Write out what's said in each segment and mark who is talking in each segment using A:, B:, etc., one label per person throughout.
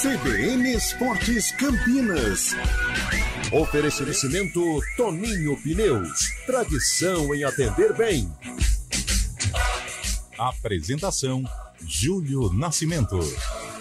A: CBN Esportes Campinas. Oferecimento Toninho Pneus. Tradição em atender bem. Apresentação Júlio Nascimento.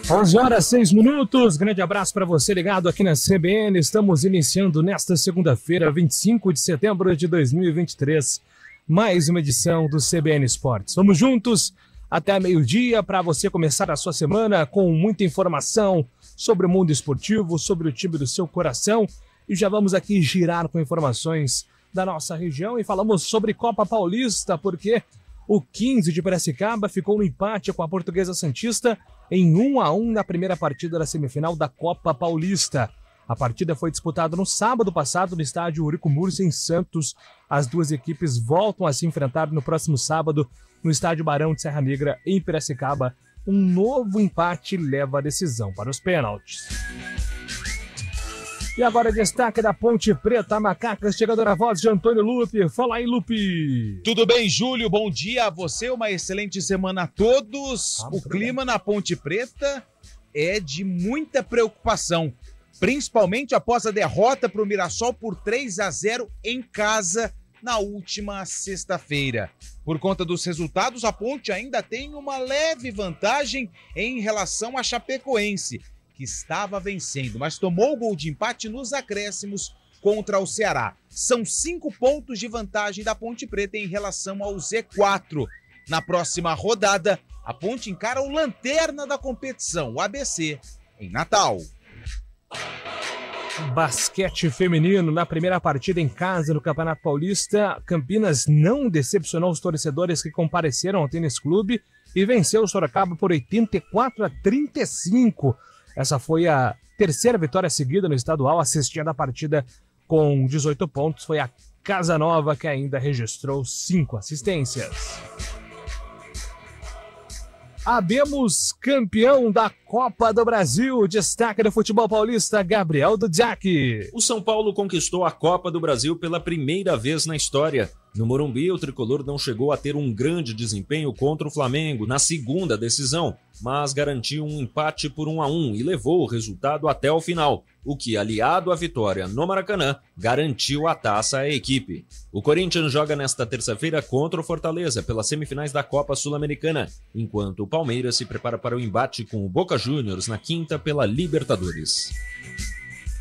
B: 11h06. Grande abraço para você ligado aqui na CBN. Estamos iniciando nesta segunda-feira, 25 de setembro de 2023, mais uma edição do CBN Esportes. Vamos juntos até meio-dia para você começar a sua semana com muita informação sobre o mundo esportivo, sobre o time do seu coração. E já vamos aqui girar com informações da nossa região e falamos sobre Copa Paulista, porque o 15 de Piracicaba ficou no empate com a Portuguesa Santista em 1-1 na primeira partida da semifinal da Copa Paulista. A partida foi disputada no sábado passado no estádio Eurico Murcia, em Santos. As duas equipes voltam a se enfrentar no próximo sábado no estádio Barão de Serra Negra, em Piracicaba. Um novo empate leva a decisão para os pênaltis. E agora destaque da Ponte Preta, Macacas, chegando na voz de Antônio Lupe. Fala aí, Lupe.
C: Tudo bem, Júlio? Bom dia a você, uma excelente semana a todos. O clima na Ponte Preta é de muita preocupação, principalmente após a derrota para o Mirassol por 3-0 em casa na última sexta-feira. Por conta dos resultados, a Ponte ainda tem uma leve vantagem em relação à Chapecoense, que estava vencendo, mas tomou o gol de empate nos acréscimos contra o Ceará. São 5 pontos de vantagem da Ponte Preta em relação ao Z4. Na próxima rodada, a Ponte encara o lanterna da competição, o ABC, em Natal.
B: Basquete feminino na primeira partida em casa no Campeonato Paulista. Campinas não decepcionou os torcedores que compareceram ao Tênis Clube e venceu o Sorocaba por 84-35. Essa foi a terceira vitória seguida no estadual. Assistida a partida com 18 pontos foi a Casa Nova, que ainda registrou 5 assistências. Abemos campeão da Copa do Brasil. Destaque do futebol paulista, Gabriel Dudziak.
D: O São Paulo conquistou a Copa do Brasil pela primeira vez na história. No Morumbi, o tricolor não chegou a ter um grande desempenho contra o Flamengo na segunda decisão, mas garantiu um empate por 1-1 e levou o resultado até o final, o que, aliado à vitória no Maracanã, garantiu a taça à equipe. O Corinthians joga nesta terça-feira contra o Fortaleza pelas semifinais da Copa Sul-Americana, enquanto o Palmeiras se prepara para o embate com o Boca Juniors na quinta pela Libertadores.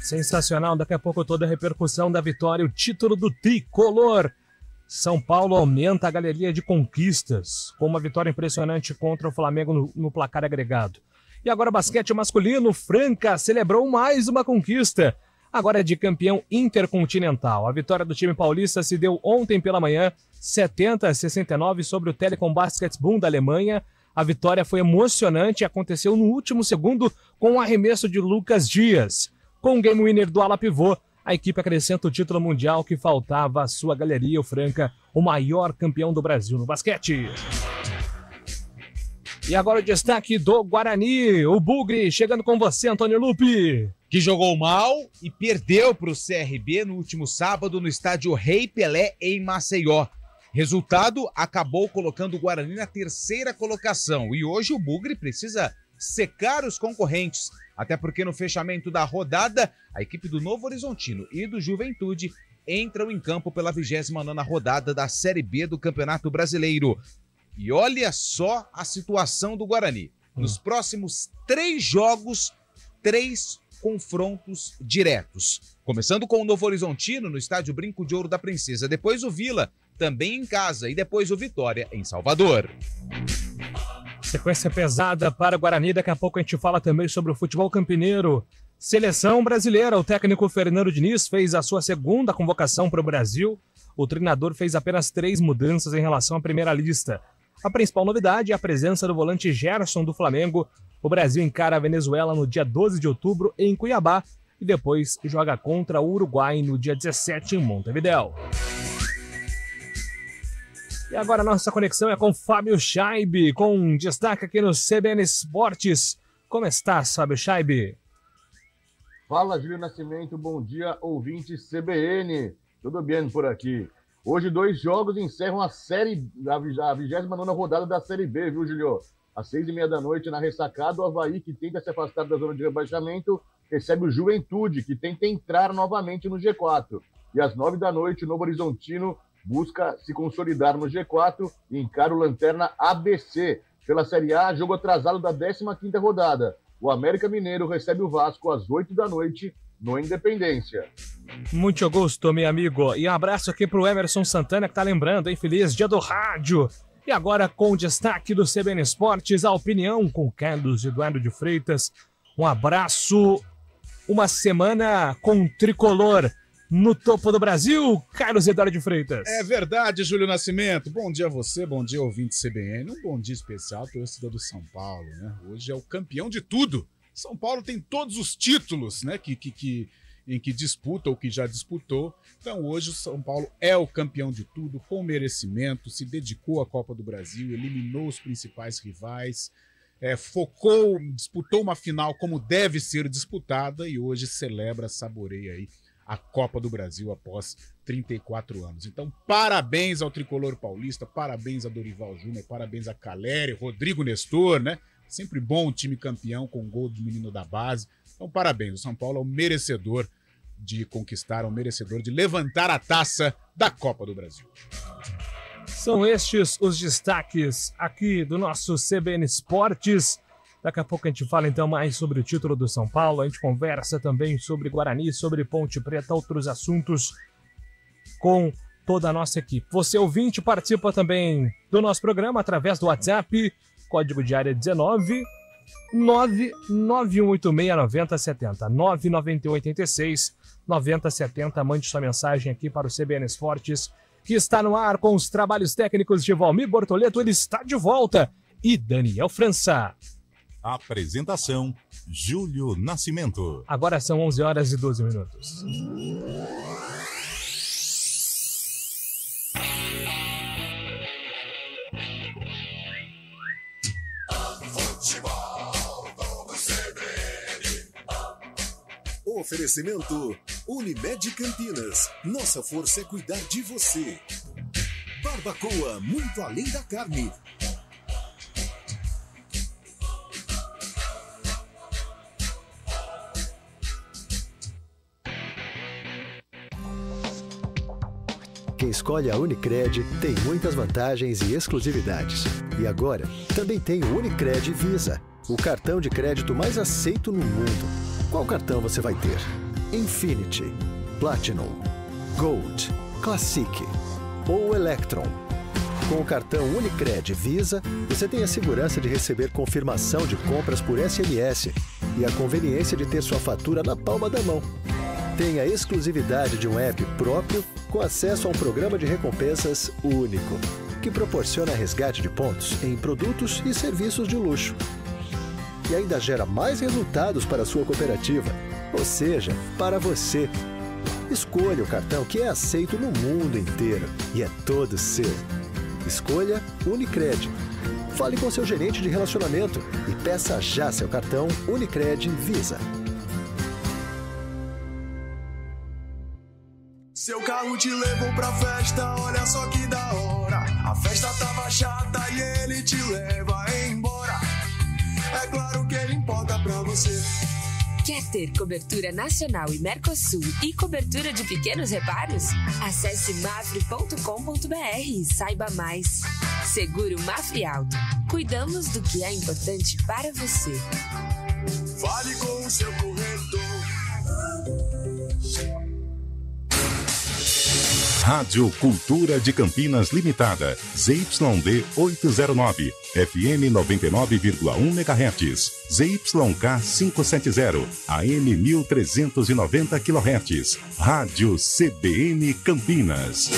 B: Sensacional, daqui a pouco toda a repercussão da vitória, o título do tricolor. São Paulo aumenta a galeria de conquistas, com uma vitória impressionante contra o Flamengo no placar agregado. E agora basquete masculino, Franca celebrou mais uma conquista, agora é de campeão intercontinental. A vitória do time paulista se deu ontem pela manhã, 70-69 sobre o Telekom Basketball da Alemanha. A vitória foi emocionante e aconteceu no último segundo com o arremesso de Lucas Dias. Com o game winner do ala pivô, a equipe acrescenta o título mundial que faltava à sua galeria, o Franca, o maior campeão do Brasil no basquete. E agora o destaque do Guarani, o Bugre, chegando com você, Antônio Lupe.
C: Que jogou mal e perdeu para o CRB no último sábado no estádio Rei Pelé, em Maceió. Resultado, acabou colocando o Guarani na terceira colocação. E hoje o Bugre precisa secar os concorrentes, até porque no fechamento da rodada, a equipe do Novo Horizontino e do Juventude entram em campo pela 29ª rodada da Série B do Campeonato Brasileiro. E olha só a situação do Guarani. Nos próximos 3 jogos, 3 confrontos diretos. Começando com o Novo Horizontino no estádio Brinco de Ouro da Princesa, depois o Vila, também em casa, e depois o Vitória, em Salvador.
B: Sequência pesada para o Guarani, daqui a pouco a gente fala também sobre o futebol campineiro. Seleção brasileira, o técnico Fernando Diniz fez a sua segunda convocação para o Brasil. O treinador fez apenas 3 mudanças em relação à primeira lista. A principal novidade é a presença do volante Gerson do Flamengo. O Brasil encara a Venezuela no dia 12 de outubro em Cuiabá e depois joga contra o Uruguai no dia 17 em Montevidéu. E agora a nossa conexão é com Fábio Scheibe, com destaque aqui no CBN Esportes. Como estás, Fábio Scheibe?
E: Fala, Júlio Nascimento, bom dia, ouvinte CBN. Tudo bem por aqui? Hoje 2 jogos encerram a 29ª rodada da Série B, viu, Júlio? Às 6h30 da noite, na ressacada, o Avaí, que tenta se afastar da zona de rebaixamento, recebe o Juventude, que tenta entrar novamente no G4. E às 9 da noite, o Novo Horizontino busca se consolidar no G4 e encara o Lanterna ABC. Pela Série A, jogo atrasado da 15ª rodada. O América Mineiro recebe o Vasco às 8 da noite no Independência.
B: Muito gosto, meu amigo. E um abraço aqui pro Emerson Santana, que tá lembrando, hein? Feliz dia do rádio. E agora, com o destaque do CBN Esportes, a opinião com Carlos Eduardo de Freitas. Um abraço, uma semana com tricolor no topo do Brasil, Carlos Eduardo de Freitas.
F: É verdade, Júlio Nascimento. Bom dia a você, bom dia ouvinte CBN. Um bom dia especial para o torcedor do São Paulo, né? Hoje é o campeão de tudo. São Paulo tem todos os títulos, né, em que disputa ou que já disputou. Então hoje o São Paulo é o campeão de tudo, com merecimento, se dedicou à Copa do Brasil, eliminou os principais rivais, focou, disputou uma final como deve ser disputada e hoje celebra, saboreia aí a Copa do Brasil após 34 anos. Então parabéns ao tricolor paulista, parabéns a Dorival Júnior, parabéns a Caleri, Rodrigo Nestor, né? Sempre bom o time campeão com gol do menino da base. Então, parabéns. O São Paulo é o merecedor de conquistar, o merecedor de levantar a taça da Copa do Brasil.
B: São estes os destaques aqui do nosso CBN Esportes. Daqui a pouco a gente fala então mais sobre o título do São Paulo. A gente conversa também sobre Guarani, sobre Ponte Preta, outros assuntos com toda a nossa equipe. Você ouvinte participa também do nosso programa através do WhatsApp. Código de área 19 991869070 991869070. Mande sua mensagem aqui para o CBN Esportes, que está no ar com os trabalhos técnicos de Valmir Bortoleto. Ele está de volta. E Daniel França.
A: Apresentação, Júlio Nascimento.
B: Agora são 11h12.
A: Oferecimento Unimed Campinas. Nossa força é cuidar de você. Barbacoa, muito além da carne.
G: Quem escolhe a Unicred tem muitas vantagens e exclusividades. E agora, também tem o Unicred Visa, o cartão de crédito mais aceito no mundo. Qual cartão você vai ter? Infinity, Platinum, Gold, Classic ou Electron? Com o cartão Unicred Visa, você tem a segurança de receber confirmação de compras por SMS e a conveniência de ter sua fatura na palma da mão. Tem a exclusividade de um app próprio com acesso a um programa de recompensas único, que proporciona resgate de pontos em produtos e serviços de luxo. E ainda gera mais resultados para a sua cooperativa, ou seja, para você. Escolha o cartão que é aceito no mundo inteiro e é todo seu. Escolha Unicred. Fale com seu gerente de relacionamento e peça já seu cartão Unicred Visa.
H: Seu carro te levou pra festa, olha só que da hora. A festa tava chata e ele te leva embora. É claro que ele importa pra você.
I: Quer ter cobertura nacional e Mercosul e cobertura de pequenos reparos? Acesse mafre.com.br e saiba mais. Seguro Mafre Auto. Cuidamos do que é importante para você.
H: Fale com o seu corretor.
A: Rádio Cultura de Campinas Limitada, ZYD 809, FM 99,1 MHz, ZYK 570, AM 1390 kHz, Rádio CBN Campinas.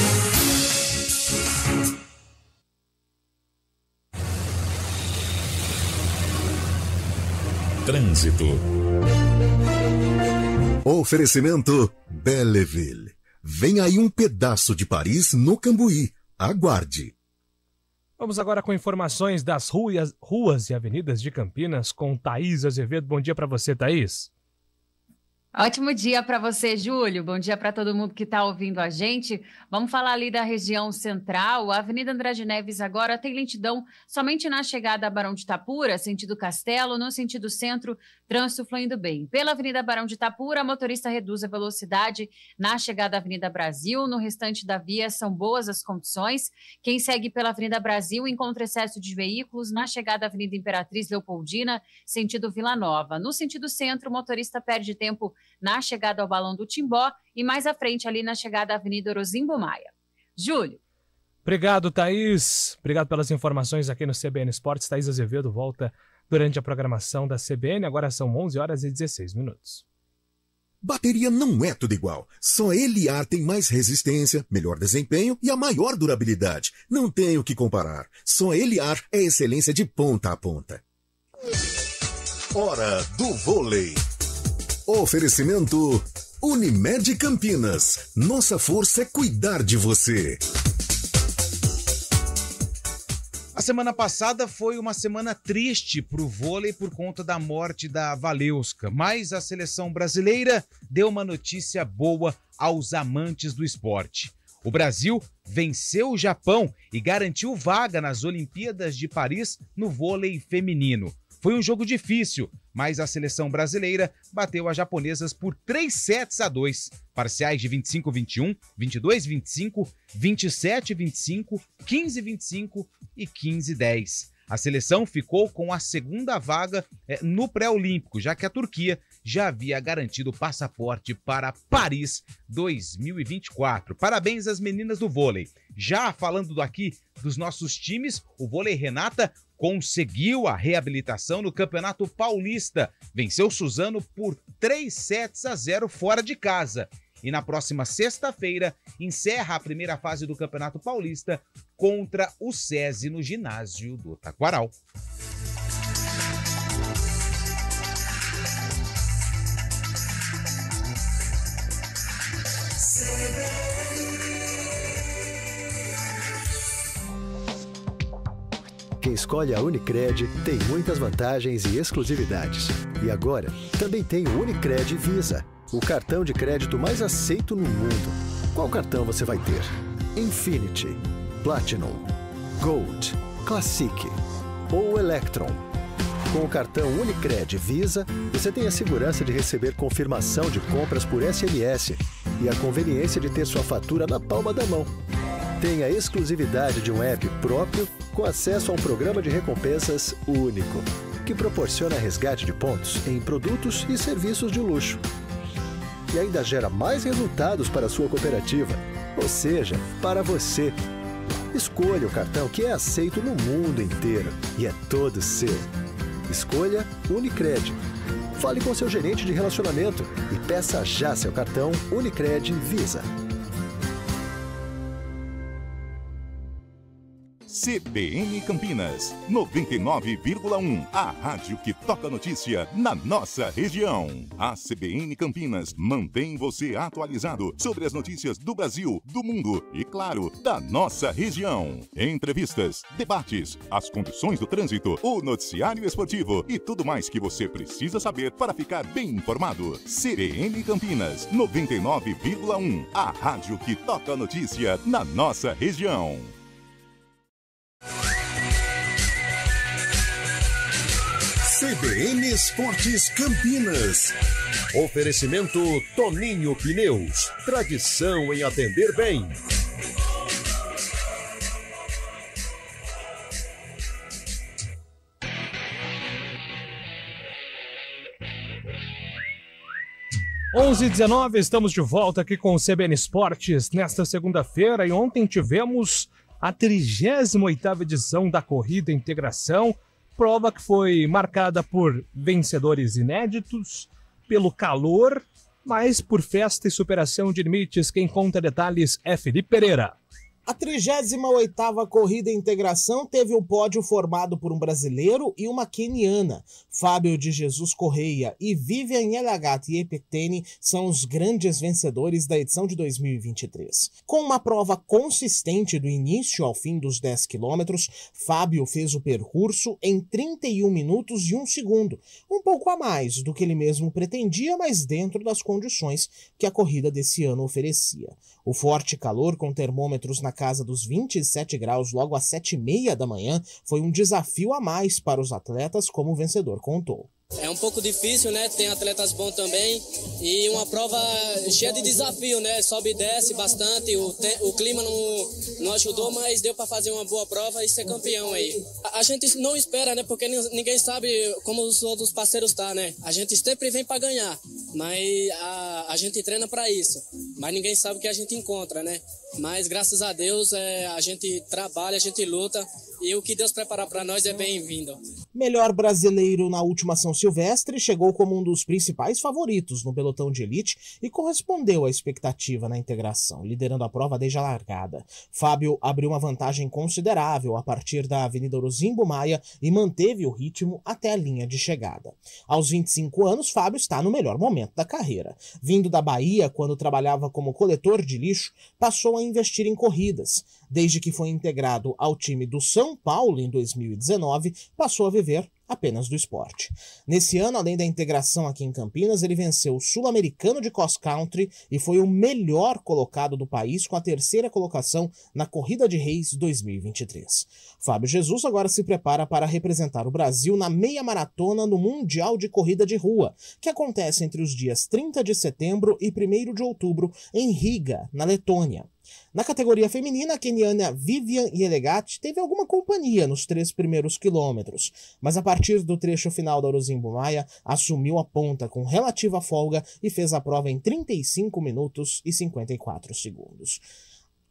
A: Trânsito. Oferecimento Belleville. Vem aí um pedaço de Paris no Cambuí. Aguarde.
B: Vamos agora com informações das ruas e avenidas de Campinas com Thaís Azevedo. Bom dia para você, Thaís.
J: Ótimo dia para você, Júlio. Bom dia para todo mundo que está ouvindo a gente. Vamos falar ali da região central. A Avenida Andrade Neves agora tem lentidão somente na chegada a Barão de Itapura, sentido Castelo, no sentido centro, trânsito fluindo bem. Pela Avenida Barão de Itapura, a motorista reduz a velocidade na chegada à Avenida Brasil. No restante da via são boas as condições. Quem segue pela Avenida Brasil encontra excesso de veículos na chegada à Avenida Imperatriz Leopoldina, sentido Vila Nova. No sentido centro, o motorista perde tempo na chegada ao Balão do Timbó e mais à frente ali na chegada à Avenida Orozimbo Maia. Júlio.
B: Obrigado, Thaís. Obrigado pelas informações aqui no CBN Esportes. Thaís Azevedo volta durante a programação da CBN. Agora são 11 horas e 16 minutos.
A: Bateria não é tudo igual. Só Eliar tem mais resistência, melhor desempenho e a maior durabilidade. Não tem o que comparar. Só Eliar é excelência de ponta a ponta. Hora do vôlei. Oferecimento Unimed Campinas. Nossa força é cuidar de você.
C: A semana passada foi uma semana triste para o vôlei por conta da morte da Valeuska, mas a seleção brasileira deu uma notícia boa aos amantes do esporte. O Brasil venceu o Japão e garantiu vaga nas Olimpíadas de Paris no vôlei feminino. Foi um jogo difícil, mas a seleção brasileira bateu as japonesas por 3-2, parciais de 25-21, 22-25, 27-25, 15-25 e 15-10. A seleção ficou com a segunda vaga no pré-olímpico, já que a Turquia já havia garantido o passaporte para Paris 2024. Parabéns às meninas do vôlei. Já falando aqui dos nossos times, o vôlei Renata conseguiu a reabilitação no Campeonato Paulista. Venceu Suzano por 3-0 fora de casa. E na próxima sexta-feira, encerra a primeira fase do Campeonato Paulista contra o SESI no ginásio do Taquaral.
G: Quem escolhe a Unicred tem muitas vantagens e exclusividades. E agora, também tem o Unicred Visa, o cartão de crédito mais aceito no mundo. Qual cartão você vai ter? Infinity, Platinum, Gold, Classic ou Electron? Com o cartão Unicred Visa, você tem a segurança de receber confirmação de compras por SMS e a conveniência de ter sua fatura na palma da mão. Tem a exclusividade de um app próprio com acesso a um programa de recompensas único, que proporciona resgate de pontos em produtos e serviços de luxo. E ainda gera mais resultados para a sua cooperativa, ou seja, para você. Escolha o cartão que é aceito no mundo inteiro e é todo seu. Escolha Unicred. Fale com seu gerente de relacionamento e peça já seu cartão Unicred Visa.
K: CBN Campinas, 99,1. A rádio que toca notícia na nossa região. A CBN Campinas mantém você atualizado sobre as notícias do Brasil, do mundo e, claro, da nossa região. Entrevistas, debates, as condições do trânsito, o noticiário esportivo e tudo mais que você precisa saber para ficar bem informado. CBN Campinas, 99,1. A rádio que toca notícia na nossa região.
A: CBN Esportes Campinas. Oferecimento Toninho Pneus. Tradição em atender bem.
B: Onze 19, estamos de volta aqui com o CBN Esportes nesta segunda-feira e ontem tivemos a 38ª edição da Corrida Integração, prova que foi marcada por vencedores inéditos, pelo calor, mas por festa e superação de limites. Quem conta detalhes é Felipe Pereira.
L: A 38ª Corrida Integração teve o pódio formado por um brasileiro e uma queniana. Fábio de Jesus Correia e Vivian Yelagat Yepetene são os grandes vencedores da edição de 2023. Com uma prova consistente do início ao fim dos 10 quilômetros, Fábio fez o percurso em 31 minutos e 1 segundo, um pouco a mais do que ele mesmo pretendia, mas dentro das condições que a corrida desse ano oferecia. O forte calor, com termômetros na casa dos 27 graus logo às 7h30 da manhã, foi um desafio a mais para os atletas, como o vencedor contou.
M: É um pouco difícil, né? Tem atletas bons também e uma prova cheia de desafio, né? Sobe e desce bastante, o clima não ajudou, mas deu para fazer uma boa prova e ser campeão aí. A gente não espera, né? Porque ninguém sabe como os outros parceiros tá, né? A gente sempre vem para ganhar, mas a gente treina para isso. Mas ninguém sabe o que a gente encontra, né? Mas graças a Deus a gente trabalha, a gente luta e o que Deus preparar para nós é bem-vindo.
L: Melhor brasileiro na última São Silvestre, chegou como um dos principais favoritos no pelotão de elite e correspondeu à expectativa na integração, liderando a prova desde a largada. Fábio abriu uma vantagem considerável a partir da Avenida Orozimbo Maia e manteve o ritmo até a linha de chegada. Aos 25 anos, Fábio está no melhor momento da carreira. Vindo da Bahia, quando trabalhava como coletor de lixo, passou a investir em corridas. Desde que foi integrado ao time do São Paulo em 2019, passou a viver apenas do esporte. Nesse ano, além da integração aqui em Campinas, ele venceu o Sul-Americano de Cross Country e foi o melhor colocado do país com a 3ª colocação na Corrida de Reis 2023. Fábio Jesus agora se prepara para representar o Brasil na meia maratona no Mundial de Corrida de Rua, que acontece entre os dias 30 de setembro e 1º de outubro em Riga, na Letônia. Na categoria feminina, a queniana Vivian Yelagat teve alguma companhia nos 3 primeiros quilômetros, mas a partir do trecho final da Orozimbo Maia, assumiu a ponta com relativa folga e fez a prova em 35 minutos e 54 segundos.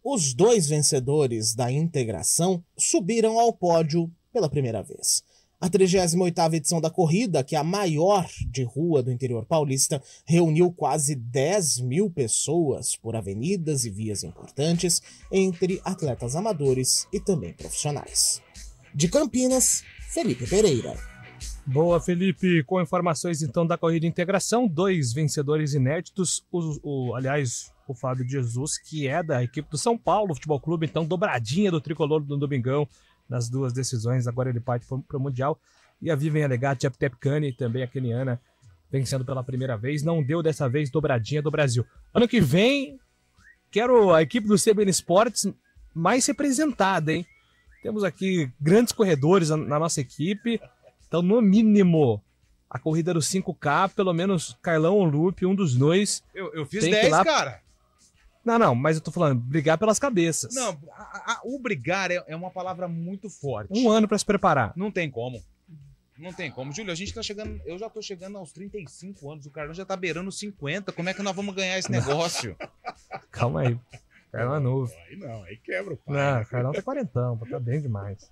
L: Os 2 vencedores da integração subiram ao pódio pela primeira vez. A 38ª edição da corrida, que é a maior de rua do interior paulista, reuniu quase 10 mil pessoas por avenidas e vias importantes, entre atletas amadores e também profissionais. De Campinas, Felipe Pereira.
B: Boa, Felipe. Com informações então da corrida de integração, 2 vencedores inéditos, aliás, o Fábio de Jesus, que é da equipe do São Paulo Futebol Clube, então dobradinha do tricolor do Domingão, nas 2 decisões, agora ele parte para o Mundial, e a Vivian Yelagat Yepetene, também a keniana, vencendo pela primeira vez, não deu dessa vez dobradinha do Brasil. Ano que vem, quero a equipe do CBN Esportes mais representada, hein? Temos aqui grandes corredores na nossa equipe, então no mínimo, a corrida do 5K, pelo menos Carlão ou Lupe, um dos 2.
C: Eu fiz 10, cara.
B: Não, mas eu tô falando, brigar pelas cabeças.
C: Não, o brigar é uma palavra muito forte.
B: Um ano pra se preparar.
C: Não tem como. Não tem como. Júlio, a gente tá chegando, eu já tô chegando aos 35 anos, o Carlão já tá beirando 50. Como é que nós vamos ganhar esse negócio?
B: Calma aí. Carlão é novo.
F: Aí não, aí quebra o pai.
B: Não, Carlão tá 40, tá bem demais.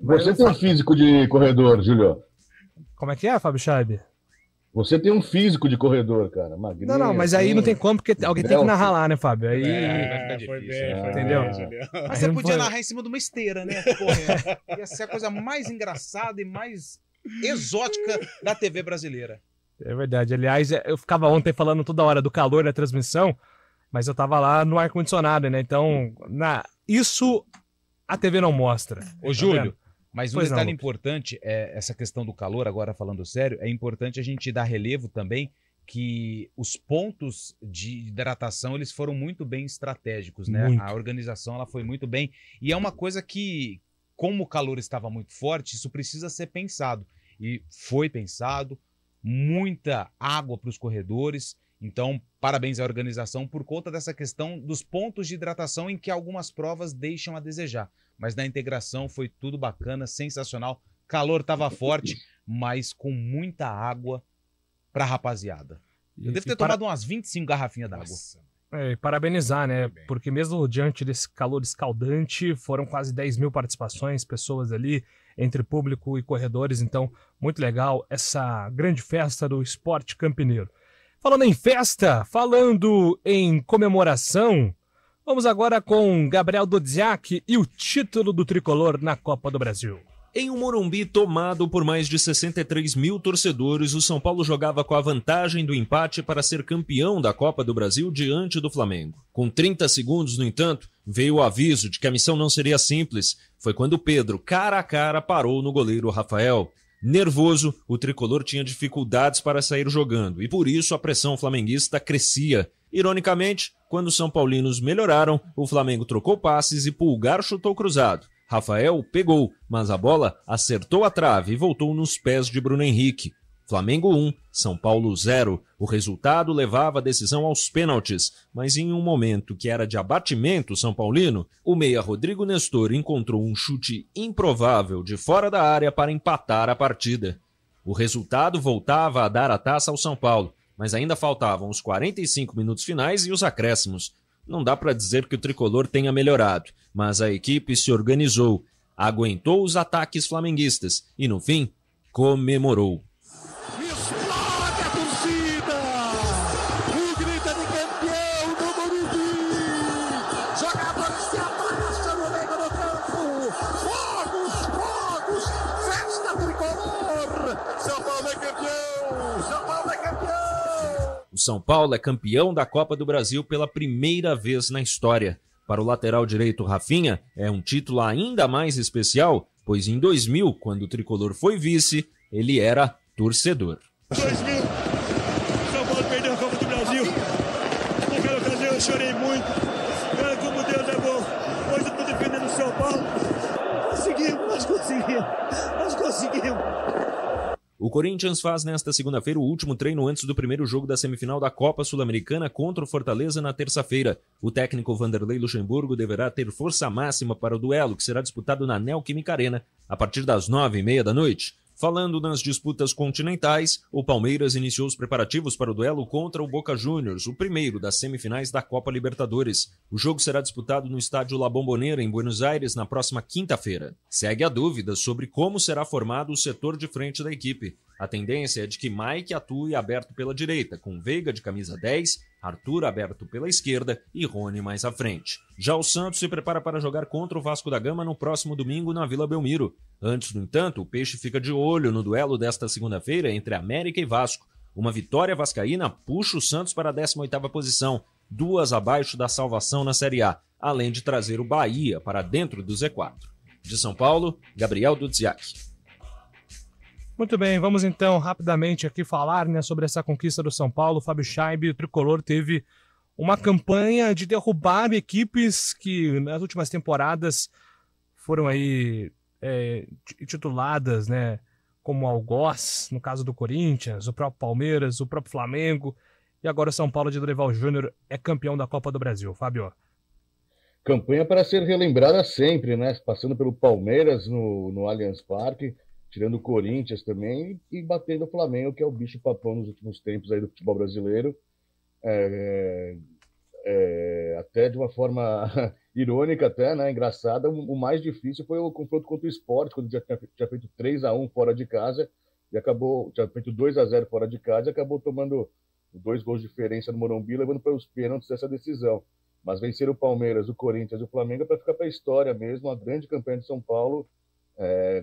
E: Você tem um físico de corredor, Júlio?
B: Como é que é, Fábio Chaib?
E: Você tem um físico de corredor, cara. Magrinho,
B: não, mas aí não tem como, porque alguém tem que narrar lá, né, Fábio? Aí
C: vai ficar difícil,
B: entendeu?
C: Mas você podia narrar em cima de uma esteira, né? Porra, ia ser a coisa mais engraçada e mais exótica da TV brasileira.
B: É verdade. Aliás, eu ficava ontem falando toda hora do calor na transmissão, mas eu tava lá no ar-condicionado, né? Então, isso a TV não mostra.
C: Ô, Júlio, mas um detalhe importante, essa questão do calor, agora falando sério, é importante a gente dar relevo também que os pontos de hidratação, eles foram muito bem estratégicos, né?
B: Muito.
C: A organização, ela foi muito bem. E é uma coisa que, como o calor estava muito forte, isso precisa ser pensado. E foi pensado, muita água para os corredores. Então, parabéns à organização por conta dessa questão dos pontos de hidratação em que algumas provas deixam a desejar. Mas na integração foi tudo bacana, sensacional. Calor estava forte, mas com muita água para a rapaziada. Eu devo ter tomado umas 25 garrafinhas d'água.
B: Parabenizar, né? Porque mesmo diante desse calor escaldante, foram quase 10 mil participações, pessoas ali, entre público e corredores. Então, muito legal essa grande festa do esporte campineiro. Falando em festa, falando em comemoração, Vamos agora com Gabriel Dodziak e o título do tricolor na Copa do Brasil.
D: Em um Morumbi tomado por mais de 63 mil torcedores, o São Paulo jogava com a vantagem do empate para ser campeão da Copa do Brasil diante do Flamengo. Com 30 segundos, no entanto, veio o aviso de que a missão não seria simples. Foi quando Pedro, cara a cara, parou no goleiro Rafael. Nervoso, o tricolor tinha dificuldades para sair jogando e por isso a pressão flamenguista crescia. Ironicamente, quando os são paulinos melhoraram, o Flamengo trocou passes e Pulgar chutou cruzado. Rafael pegou, mas a bola acertou a trave e voltou nos pés de Bruno Henrique. Flamengo 1, São Paulo 0. O resultado levava a decisão aos pênaltis, mas em um momento que era de abatimento são paulino, o meia Rodrigo Nestor encontrou um chute improvável de fora da área para empatar a partida. O resultado voltava a dar a taça ao São Paulo, mas ainda faltavam os 45 minutos finais e os acréscimos. Não dá para dizer que o tricolor tenha melhorado, mas a equipe se organizou, aguentou os ataques flamenguistas e, no fim, comemorou.
H: Explode a torcida! O grito de campeão do Morumbi! Jogadores se abraçam no meio do campo! Fogos! Festa tricolor! São Paulo é campeão! São Paulo é campeão!
D: O São Paulo é campeão da Copa do Brasil pela primeira vez na história. Para o lateral direito Rafinha, é um título ainda mais especial, pois em 2000, quando o tricolor foi vice, ele era torcedor.
N: 2000, São Paulo perdeu a Copa do Brasil. Naquela ocasião eu chorei muito. Cara, como Deus é bom. Hoje eu estou defendendo o São Paulo. Nós conseguimos.
D: O Corinthians faz nesta segunda-feira o último treino antes do primeiro jogo da semifinal da Copa Sul-Americana contra o Fortaleza na terça-feira. O técnico Vanderlei Luxemburgo deverá ter força máxima para o duelo, que será disputado na Neoquímica Arena a partir das 9h30 da noite. Falando nas disputas continentais, o Palmeiras iniciou os preparativos para o duelo contra o Boca Juniors, o primeiro das semifinais da Copa Libertadores. O jogo será disputado no estádio La Bombonera, em Buenos Aires, na próxima quinta-feira. Segue a dúvida sobre como será formado o setor de frente da equipe. A tendência é de que Mike atue aberto pela direita, com Veiga de camisa 10, Arthur aberto pela esquerda e Rony mais à frente. Já o Santos se prepara para jogar contra o Vasco da Gama no próximo domingo na Vila Belmiro. Antes, no entanto, o Peixe fica de olho no duelo desta segunda-feira entre América e Vasco. Uma vitória vascaína puxa o Santos para a 18ª posição, 2 abaixo da salvação na Série A, além de trazer o Bahia para dentro do Z4. De São Paulo, Gabriel Dudziak.
B: Muito bem, vamos então rapidamente aqui falar, sobre essa conquista do São Paulo. Fábio Scheib, o tricolor teve uma campanha de derrubar equipes que nas últimas temporadas foram aí tituladas, como algoz, no caso do Corinthians, o próprio Palmeiras, o próprio Flamengo, e agora o São Paulo de Dorival Júnior é campeão da Copa do Brasil. Fábio.
E: Campanha para ser relembrada sempre, passando pelo Palmeiras no Allianz Parque, tirando o Corinthians também e batendo o Flamengo, que é o bicho-papão nos últimos tempos aí do futebol brasileiro. Até de uma forma irônica, engraçada, o mais difícil foi o confronto contra o Sport, quando já tinha feito 3-1 fora de casa, e tinha feito 2-0 fora de casa, e acabou tomando 2 gols de diferença no Morumbi, levando para os pênaltis essa decisão. Mas vencer o Palmeiras, o Corinthians e o Flamengo é para ficar para a história mesmo, uma grande campanha de São Paulo,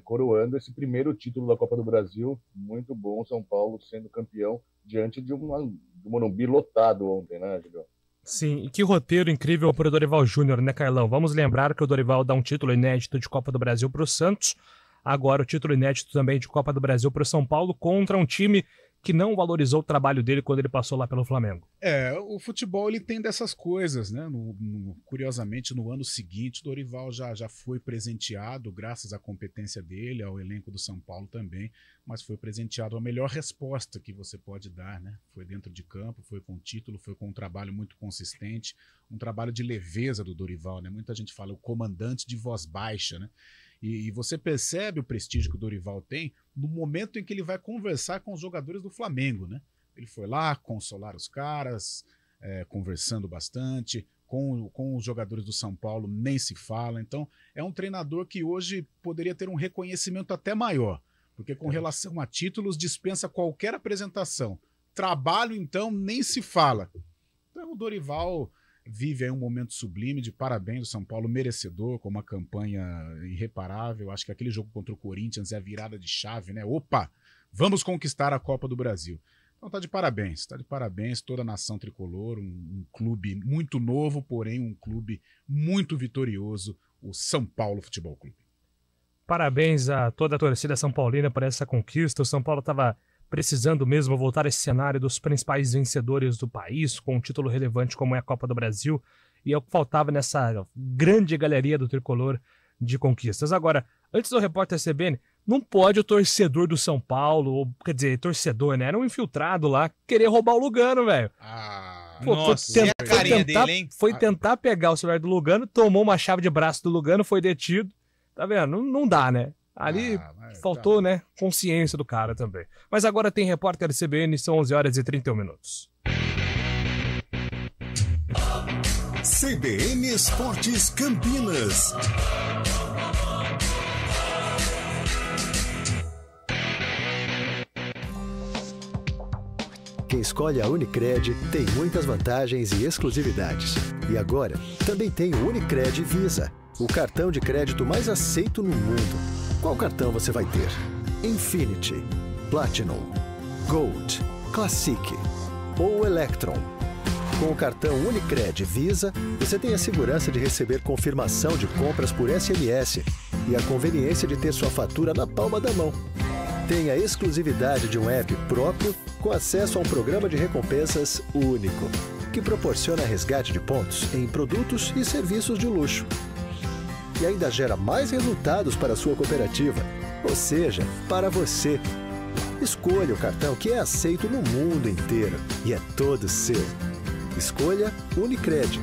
E: coroando esse primeiro título da Copa do Brasil. Muito bom São Paulo sendo campeão diante de um Morumbi lotado ontem, Julião?
B: Sim, e que roteiro incrível para o Dorival Júnior, Carlão? Vamos lembrar que o Dorival dá um título inédito de Copa do Brasil para o Santos, agora o título inédito também de Copa do Brasil para o São Paulo, contra um time que não valorizou o trabalho dele quando ele passou lá pelo Flamengo.
F: O futebol ele tem dessas coisas, curiosamente, no ano seguinte, o Dorival já foi presenteado, graças à competência dele, ao elenco do São Paulo também, mas foi presenteado a melhor resposta que você pode dar, Foi dentro de campo, foi com título, foi com um trabalho muito consistente, um trabalho de leveza do Dorival, Muita gente fala o comandante de voz baixa, E você percebe o prestígio que o Dorival tem no momento em que ele vai conversar com os jogadores do Flamengo, Ele foi lá consolar os caras, conversando bastante, com os jogadores do São Paulo nem se fala. Então, é um treinador que hoje poderia ter um reconhecimento até maior, porque com relação a títulos dispensa qualquer apresentação. Trabalho, então, nem se fala. Então, o Dorival vive aí um momento sublime, de parabéns, o São Paulo merecedor, com uma campanha irreparável. Acho que aquele jogo contra o Corinthians é a virada de chave, né? Opa, vamos conquistar a Copa do Brasil. Então tá de parabéns toda a nação tricolor, um clube muito novo, porém um clube muito vitorioso, o São Paulo Futebol Clube.
B: Parabéns a toda a torcida são paulina por essa conquista. O São Paulo estava precisando mesmo voltar a esse cenário dos principais vencedores do país, com um título relevante como é a Copa do Brasil, e é o que faltava nessa grande galeria do tricolor de conquistas. Agora, antes do repórter CBN, não pode o torcedor do São Paulo, ou, quer dizer, torcedor, né? Era um infiltrado lá, querer roubar o Lugano, velho. Foi tentar pegar o celular do Lugano, tomou uma chave de braço do Lugano, foi detido. Tá vendo? Não dá, né? Ali faltou, né, consciência do cara também. Mas agora tem repórter CBN, são 11h31.
A: CBN Esportes Campinas.
G: Quem escolhe a Unicred tem muitas vantagens e exclusividades. E agora, também tem o Unicred Visa, o cartão de crédito mais aceito no mundo. Qual cartão você vai ter? Infinity, Platinum, Gold, Classic ou Electron? Com o cartão Unicred Visa, você tem a segurança de receber confirmação de compras por SMS e a conveniência de ter sua fatura na palma da mão. Tem a exclusividade de um app próprio com acesso a um programa de recompensas único, que proporciona resgate de pontos em produtos e serviços de luxo. E ainda gera mais resultados para a sua cooperativa, ou seja, para você. Escolha o cartão que é aceito no mundo inteiro e é todo seu. Escolha Unicred.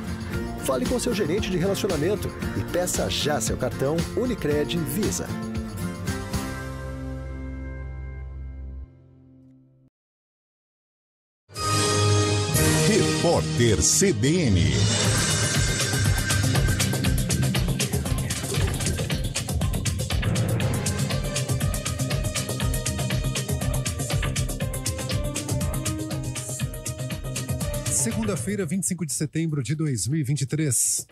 G: Fale com seu gerente de relacionamento e peça já seu cartão Unicred Visa.
K: Repórter CBN.
O: Segunda-feira, 25 de setembro de 2023.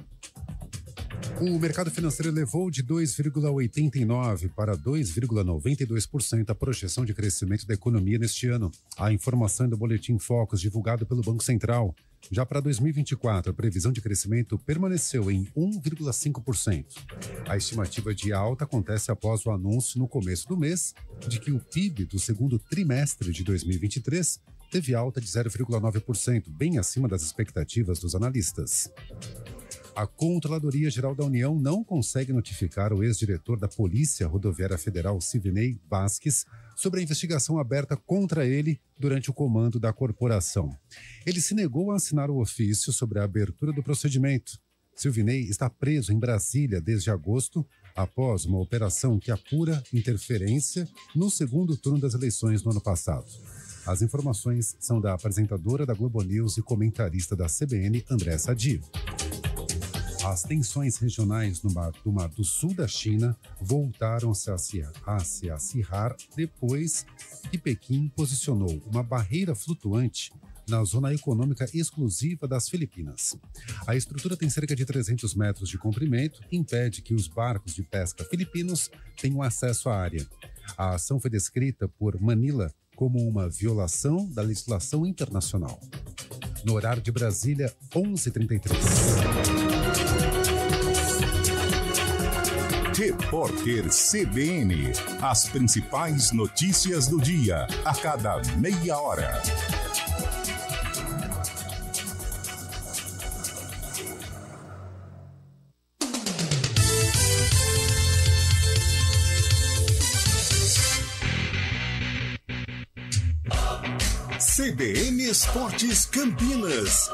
O: O mercado financeiro elevou de 2,89% para 2,92% a projeção de crescimento da economia neste ano. A informação é do Boletim Focus, divulgado pelo Banco Central. Já para 2024, a previsão de crescimento permaneceu em 1,5%. A estimativa de alta acontece após o anúncio no começo do mês de que o PIB do segundo trimestre de 2023 teve alta de 0,9%, bem acima das expectativas dos analistas. A Controladoria Geral da União não consegue notificar o ex-diretor da Polícia Rodoviária Federal, Silvinei Vasquez, sobre a investigação aberta contra ele durante o comando da corporação. Ele se negou a assinar o ofício sobre a abertura do procedimento. Silvinei está preso em Brasília desde agosto, após uma operação que apura interferência no segundo turno das eleições no ano passado. As informações são da apresentadora da Globo News e comentarista da CBN, André Sadi. As tensões regionais no Mar do Sul da China voltaram a se acirrar depois que Pequim posicionou uma barreira flutuante na zona econômica exclusiva das Filipinas. A estrutura tem cerca de 300 metros de comprimento e impede que os barcos de pesca filipinos tenham acesso à área. A ação foi descrita por Manila como uma violação da legislação internacional. No horário de Brasília, 11h33.
K: Repórter CBN. As principais notícias do dia, a cada meia hora.
A: CBN Esportes Campinas.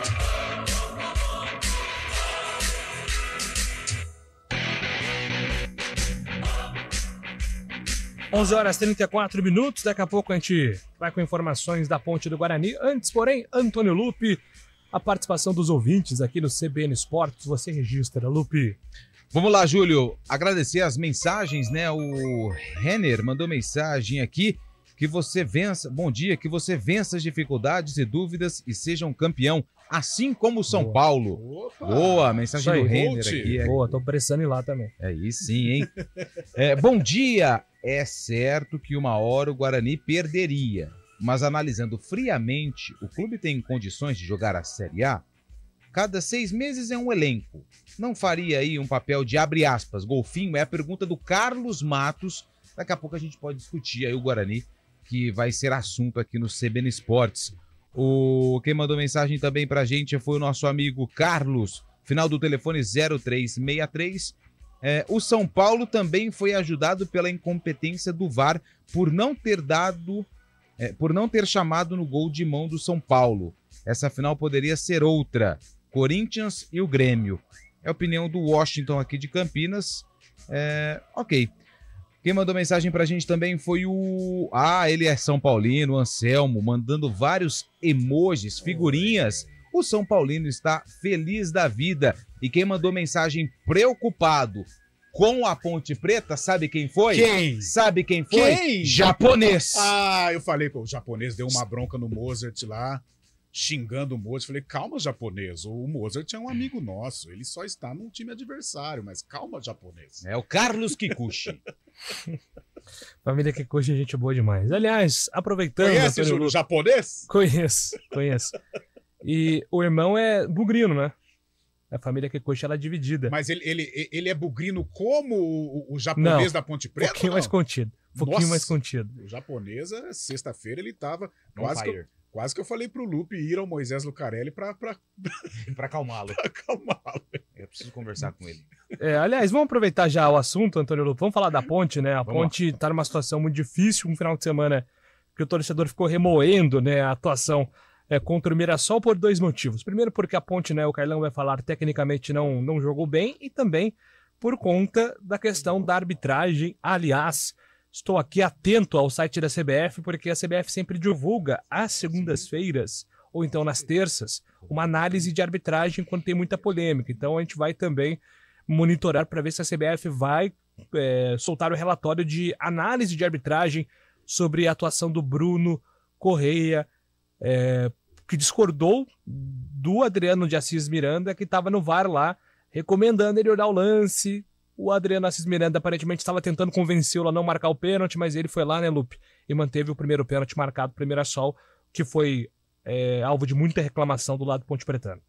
B: Onze horas e 34 minutos, daqui a pouco a gente vai com informações da Ponte do Guarani. Antes, porém, Antônio Lupi, a participação dos ouvintes aqui no CBN Esportes, você registra, Lupi.
C: Vamos lá, Júlio, agradecer as mensagens, né? O Renner mandou mensagem aqui. Que você vença, bom dia, que você vença as dificuldades e dúvidas e seja um campeão, assim como o São Paulo.
F: Opa.
C: Boa, mensagem do Renner
F: Volt.
C: aqui.
B: Boa, tô precisando ir lá também.
C: Aí sim, hein? Bom dia. É certo que uma hora o Guarani perderia, mas analisando friamente, o clube tem condições de jogar a Série A? Cada 6 meses é um elenco. Não faria aí um papel de abre aspas, golfinho? É a pergunta do Carlos Matos. Daqui a pouco a gente pode discutir aí o Guarani, que vai ser assunto aqui no CBN Esportes. Quem mandou mensagem também pra gente foi o nosso amigo Carlos, final do telefone 0363. O São Paulo também foi ajudado pela incompetência do VAR por não ter chamado no gol de mão do São Paulo. Essa final poderia ser outra. Corinthians e o Grêmio. É a opinião do Washington aqui de Campinas. Ok. Quem mandou mensagem pra gente também foi o... ele é São Paulino, o Anselmo, mandando vários emojis, figurinhas. O São Paulino está feliz da vida. E quem mandou mensagem preocupado com a Ponte Preta, sabe quem foi?
F: Quem?
C: Sabe quem foi?
F: Quem?
C: Japonês.
F: Eu falei, pô, o japonês deu uma bronca no Mozart lá, xingando o Mozart. Falei, calma, japonês. O Mozart é um amigo nosso. Ele só está num time adversário, mas calma, japonês.
C: É o Carlos Kikuchi.
B: Família Kikuchi é gente boa demais. Aliás, aproveitando...
F: Conhece, Júlio, o japonês?
B: Conheço. E o irmão é bugrino, né? A família Kikuchi, ela é dividida.
F: Mas ele é bugrino como o japonês da Ponte Preta?
B: Um pouquinho mais contido. Mais contido.
F: O japonês, sexta-feira, ele tava... Quase que eu falei pro Lupe ir ao Moisés Lucarelli pra
C: acalmá-lo.
F: Pra acalmá-lo.
C: Eu preciso conversar com ele.
B: Aliás, vamos aproveitar já o assunto, Antônio Lupe. Vamos falar da Ponte, né? A Ponte tá numa situação muito difícil, um final de semana que o torcedor ficou remoendo, né, a atuação contra o Mirassol por 2 motivos. Primeiro porque a Ponte, né, o Carlão vai falar, tecnicamente não jogou bem, e também por conta da questão da arbitragem. Aliás, estou aqui atento ao site da CBF, porque a CBF sempre divulga às segundas-feiras, ou então nas terças, uma análise de arbitragem quando tem muita polêmica. Então a gente vai também monitorar para ver se a CBF vai soltar o relatório de análise de arbitragem sobre a atuação do Bruno Correia, que discordou do Adriano de Assis Miranda, que estava no VAR lá, recomendando ele olhar o lance. O Adriano Assis Miranda aparentemente estava tentando convencê-lo a não marcar o pênalti, mas ele foi lá, né, Lupe, e manteve o primeiro pênalti marcado pro Mirassol, que foi alvo de muita reclamação do lado ponte pretano.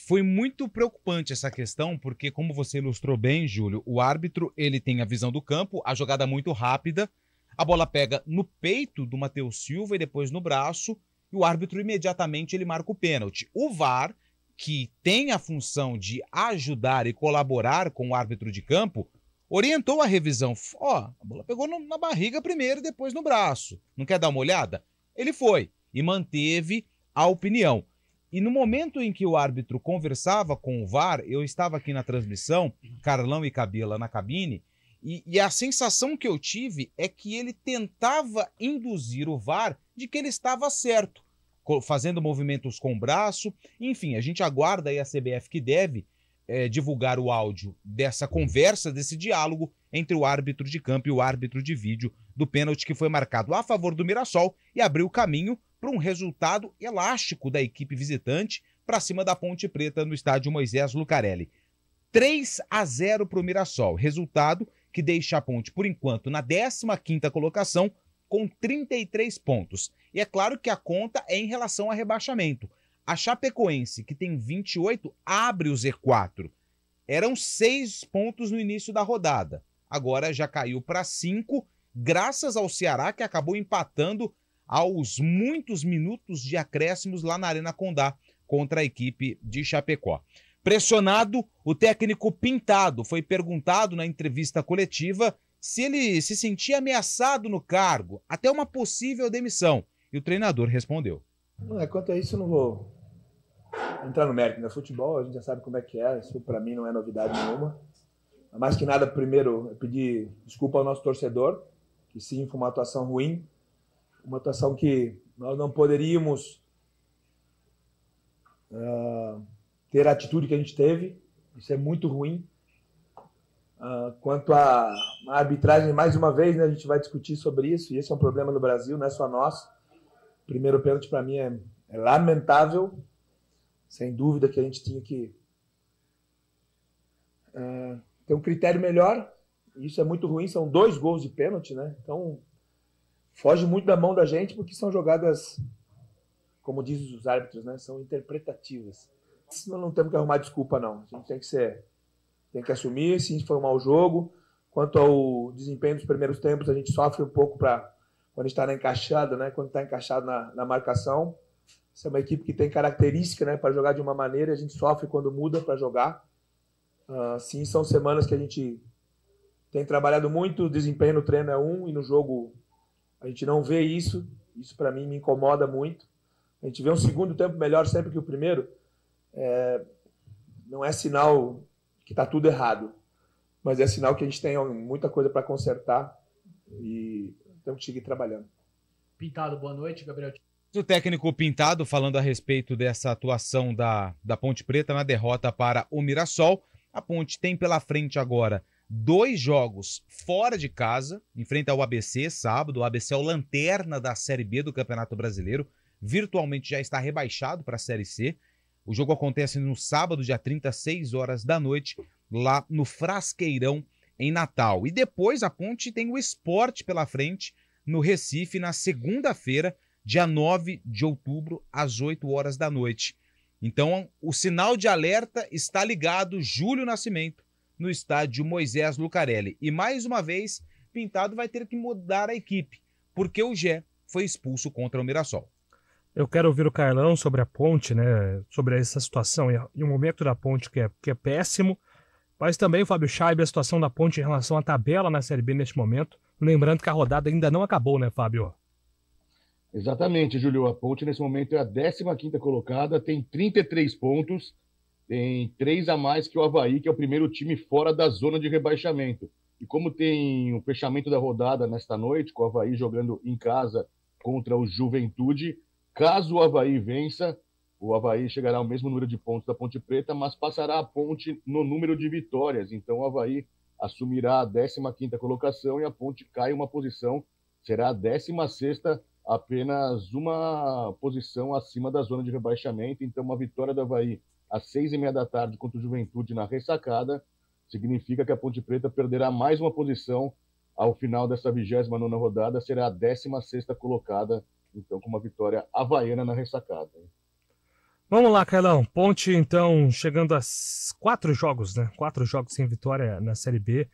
C: Foi muito preocupante essa questão, porque como você ilustrou bem, Júlio, o árbitro, ele tem a visão do campo, a jogada muito rápida, a bola pega no peito do Matheus Silva e depois no braço, e o árbitro imediatamente ele marca o pênalti. O VAR, que tem a função de ajudar e colaborar com o árbitro de campo, orientou a revisão. A bola pegou na barriga primeiro e depois no braço. Não quer dar uma olhada? Ele foi e manteve a opinião. E no momento em que o árbitro conversava com o VAR, eu estava aqui na transmissão, Carlão e Cabela na cabine, e a sensação que eu tive é que ele tentava induzir o VAR de que ele estava certo, fazendo movimentos com o braço. Enfim, a gente aguarda aí a CBF, que deve divulgar o áudio dessa conversa, desse diálogo entre o árbitro de campo e o árbitro de vídeo do pênalti que foi marcado a favor do Mirassol e abriu caminho para um resultado elástico da equipe visitante para cima da Ponte Preta no estádio Moisés Lucarelli. 3-0 para o Mirassol, resultado que deixa a Ponte, por enquanto, na 15ª colocação, com 33 pontos. E é claro que a conta é em relação a rebaixamento. A Chapecoense, que tem 28, abre o Z4. Eram 6 pontos no início da rodada. Agora já caiu para 5, graças ao Ceará, que acabou empatando aos muitos minutos de acréscimos lá na Arena Condá contra a equipe de Chapecó. Pressionado, o técnico Pintado foi perguntado na entrevista coletiva se ele se sentia ameaçado no cargo, até uma possível demissão. E o treinador respondeu.
P: Quanto a isso, eu não vou entrar no mérito. Futebol, a gente já sabe como é que é. Isso para mim não é novidade nenhuma. Mais que nada, primeiro, eu pedir desculpa ao nosso torcedor, que sim, foi uma atuação ruim. Uma atuação que nós não poderíamos ter a atitude que a gente teve. Isso é muito ruim. Quanto à arbitragem, mais uma vez, né, a gente vai discutir sobre isso, e esse é um problema no Brasil, não é só nosso. O primeiro pênalti, para mim, é lamentável. Sem dúvida que a gente tinha que ter um critério melhor. Isso é muito ruim, são 2 gols de pênalti, né? Então, foge muito da mão da gente, porque são jogadas, como dizem os árbitros, né? São interpretativas. Não temos que arrumar desculpa, não. A gente tem que assumir, se for um mau jogo. Quanto ao desempenho dos primeiros tempos, a gente sofre um pouco quando a gente está na encaixada, né? Quando está encaixado na marcação. Essa é uma equipe que tem característica, né, para jogar de uma maneira, e a gente sofre quando muda para jogar. Sim, são semanas que a gente tem trabalhado muito, o desempenho no treino é e no jogo a gente não vê isso. Isso para mim me incomoda muito. A gente vê um segundo tempo melhor sempre que o primeiro. Não é sinal que está tudo errado, mas é sinal que a gente tem muita coisa para consertar e temos que seguir trabalhando.
Q: Pintado, boa noite, Gabriel.
C: O técnico Pintado falando a respeito dessa atuação da Ponte Preta na derrota para o Mirassol. A Ponte tem pela frente agora 2 jogos fora de casa, enfrenta o ABC sábado. O ABC é o lanterna da Série B do Campeonato Brasileiro, virtualmente já está rebaixado para a Série C. O jogo acontece no sábado, dia 30, 6 horas da noite, lá no Frasqueirão, em Natal. E depois a Ponte tem o Sport pela frente, no Recife, na segunda-feira, dia 9 de outubro, às 8 horas da noite. Então, o sinal de alerta está ligado, Júlio Nascimento, no estádio Moisés Lucarelli. E mais uma vez, Pintado vai ter que mudar a equipe, porque o Gé foi expulso contra o Mirassol.
B: Eu quero ouvir o Carlão sobre a Ponte, né? Sobre essa situação e o momento da Ponte que é péssimo, mas também, Fábio Scheibe, a situação da Ponte em relação à tabela na Série B neste momento. Lembrando que a rodada ainda não acabou, né, Fábio?
E: Exatamente, Júlio. A Ponte nesse momento é a 15ª colocada, tem 33 pontos, tem 3 a mais que o Avaí, que é o primeiro time fora da zona de rebaixamento. E como tem o fechamento da rodada nesta noite, com o Avaí jogando em casa contra o Juventude, caso o Avaí vença, o Avaí chegará ao mesmo número de pontos da Ponte Preta, mas passará a Ponte no número de vitórias. Então o Avaí assumirá a 15ª colocação e a Ponte cai uma posição, será a 16ª, apenas uma posição acima da zona de rebaixamento. Então uma vitória do Avaí às 6h30 da tarde contra o Juventude na ressacada significa que a Ponte Preta perderá mais uma posição ao final dessa 29ª rodada, será a 16ª colocada, então com uma vitória havaiana na ressacada.
B: Vamos lá, Carlão. Ponte, então, chegando a 4 jogos, né? 4 jogos sem vitória na Série B.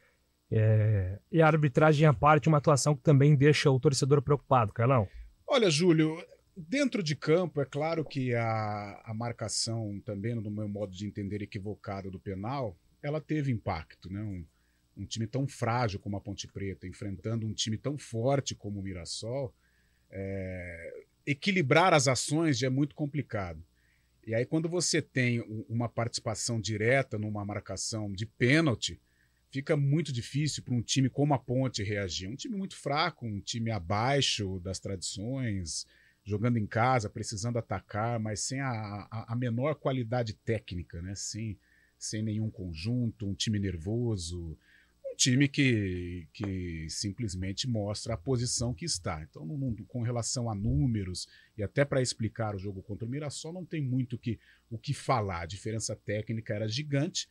B: E a arbitragem à parte, uma atuação que também deixa o torcedor preocupado, Carlão.
F: Olha, Júlio, dentro de campo, é claro que a marcação também, no meu modo de entender equivocado do penal, ela teve impacto, né? Um time tão frágil como a Ponte Preta, enfrentando um time tão forte como o Mirassol, equilibrar as ações já é muito complicado. E aí, quando você tem uma participação direta numa marcação de pênalti, fica muito difícil para um time como a Ponte reagir. Um time muito fraco, um time abaixo das tradições, jogando em casa, precisando atacar, mas sem a menor qualidade técnica, né? Sem nenhum conjunto, um time nervoso, um time que simplesmente mostra a posição que está. Então, com relação a números e até para explicar o jogo contra o Mirassol, não tem muito o que falar. A diferença técnica era gigante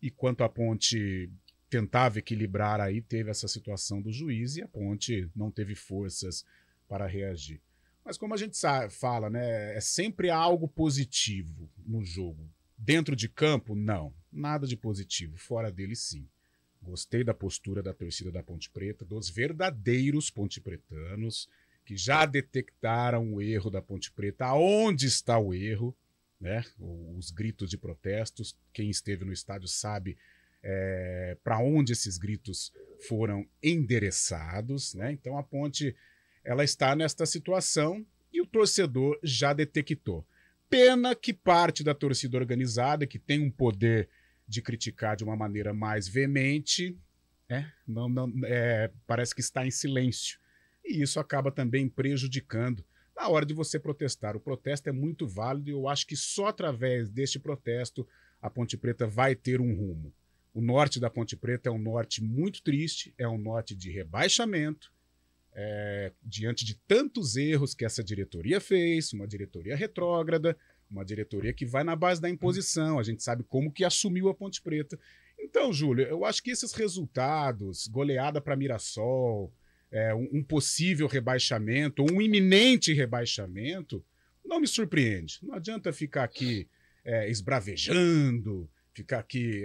F: e quanto a Ponte tentava equilibrar, aí teve essa situação do juiz e a Ponte não teve forças para reagir. Mas como a gente fala, né, é sempre algo positivo no jogo. Dentro de campo, não. Nada de positivo. Fora dele, sim. Gostei da postura da torcida da Ponte Preta, dos verdadeiros pontepretanos, que já detectaram o erro da Ponte Preta. Aonde está o erro? Né? Os gritos de protestos. Quem esteve no estádio sabe para onde esses gritos foram endereçados. Né? Então a Ponte ela está nesta situação e o torcedor já detectou. Pena que parte da torcida organizada, que tem um poder de criticar de uma maneira mais veemente, parece que está em silêncio. E isso acaba também prejudicando na hora de você protestar. O protesto é muito válido e eu acho que só através deste protesto a Ponte Preta vai ter um rumo. O norte da Ponte Preta é um norte muito triste, é um norte de rebaixamento, diante de tantos erros que essa diretoria fez, uma diretoria retrógrada, uma diretoria que vai na base da imposição. A gente sabe como que assumiu a Ponte Preta. Então, Júlio, eu acho que esses resultados, goleada para Mirassol, um possível rebaixamento, um iminente rebaixamento, não me surpreende. Não adianta ficar aqui esbravejando, ficar aqui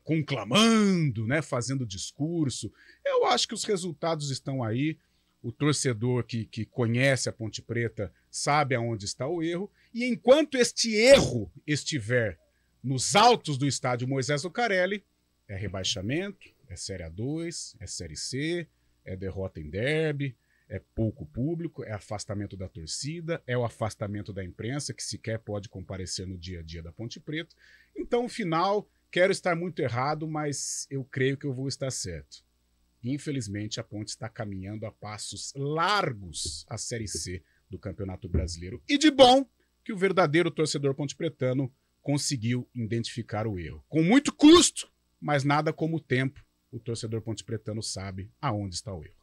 F: conclamando, né, fazendo discurso. Eu acho que os resultados estão aí. O torcedor que conhece a Ponte Preta sabe aonde está o erro. E enquanto este erro estiver nos altos do estádio Moisés Lucarelli, é rebaixamento, é Série A2, é Série C, é derrota em derby, é pouco público, é afastamento da torcida, é o afastamento da imprensa, que sequer pode comparecer no dia a dia da Ponte Preta. Então, no final, quero estar muito errado, mas eu creio que eu vou estar certo. Infelizmente, a Ponte está caminhando a passos largos à Série C do Campeonato Brasileiro. E de bom que o verdadeiro torcedor pontepretano conseguiu identificar o erro. Com muito custo, mas nada como o tempo. O torcedor pontepretano sabe aonde está o erro.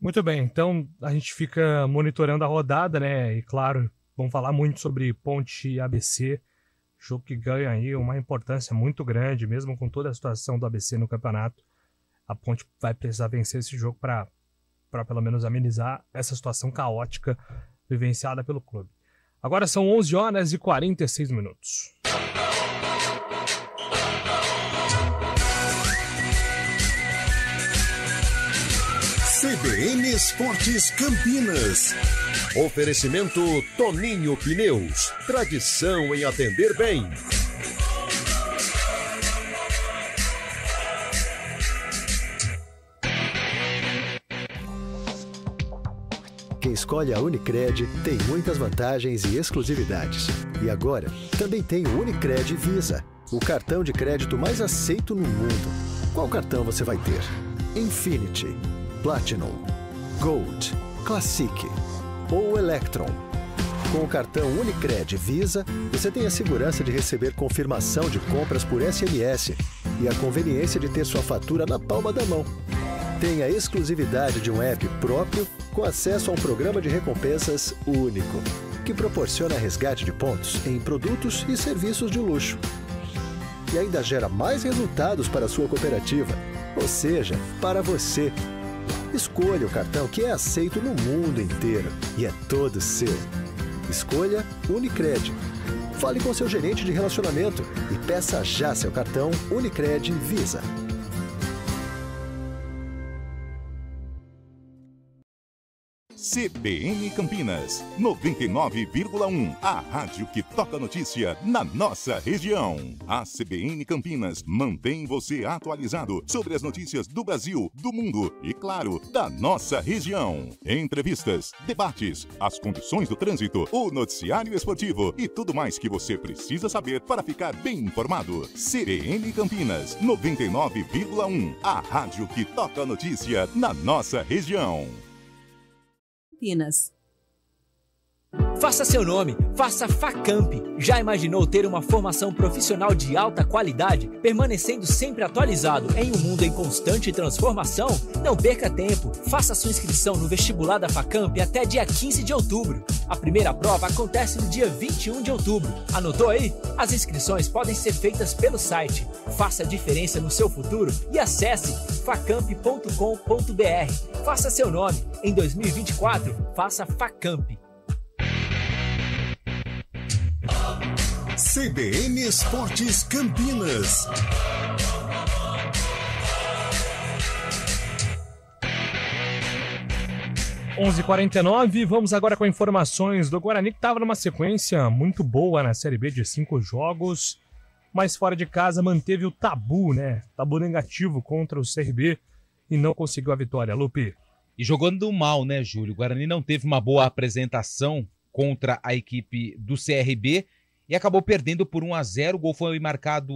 B: Muito bem, então a gente fica monitorando a rodada, né? E claro, vamos falar muito sobre Ponte e ABC. Jogo que ganha aí uma importância muito grande, mesmo com toda a situação do ABC no campeonato. A Ponte vai precisar vencer esse jogo para pelo menos amenizar essa situação caótica vivenciada pelo clube. Agora são 11 horas e 46 minutos.
A: CBN Esportes Campinas. Oferecimento Toninho Pneus. Tradição em atender bem.
G: Quem escolhe a Unicred tem muitas vantagens e exclusividades. E agora, também tem o Unicred Visa, o cartão de crédito mais aceito no mundo. Qual cartão você vai ter? Infinity, Platinum, Gold, Classic ou Electron. Com o cartão Unicred Visa, você tem a segurança de receber confirmação de compras por SMS e a conveniência de ter sua fatura na palma da mão. Tem a exclusividade de um app próprio com acesso a um programa de recompensas único, que proporciona resgate de pontos em produtos e serviços de luxo. E ainda gera mais resultados para a sua cooperativa, ou seja, para você. Escolha o cartão que é aceito no mundo inteiro e é todo seu. Escolha Unicred. Fale com seu gerente de relacionamento e peça já seu cartão Unicred Visa.
K: CBN Campinas, 99,1. A rádio que toca notícia na nossa região. A CBN Campinas mantém você atualizado sobre as notícias do Brasil, do mundo e, claro, da nossa região. Entrevistas, debates, as condições do trânsito, o noticiário esportivo e tudo mais que você precisa saber para ficar bem informado. CBN Campinas, 99,1. A rádio que toca notícia na nossa região.
R: Campinas. Faça seu nome, faça Facamp. Já imaginou ter uma formação profissional de alta qualidade, permanecendo sempre atualizado em um mundo em constante transformação? Não perca tempo, faça sua inscrição no vestibular da Facamp até dia 15 de outubro. A primeira prova acontece no dia 21 de outubro. Anotou aí? As inscrições podem ser feitas pelo site. Faça a diferença no seu futuro e acesse facamp.com.br. Faça seu nome. Em 2024, faça Facamp.
A: CBN Esportes Campinas.
B: Onze h 49, vamos agora com informações do Guarani, que estava numa sequência muito boa na Série B de 5 jogos, mas fora de casa manteve o tabu, né? Tabu negativo contra o CRB e não conseguiu a vitória, Lupe.
C: E jogando mal, né, Júlio? O Guarani não teve uma boa apresentação contra a equipe do CRB e acabou perdendo por 1-0. O gol foi marcado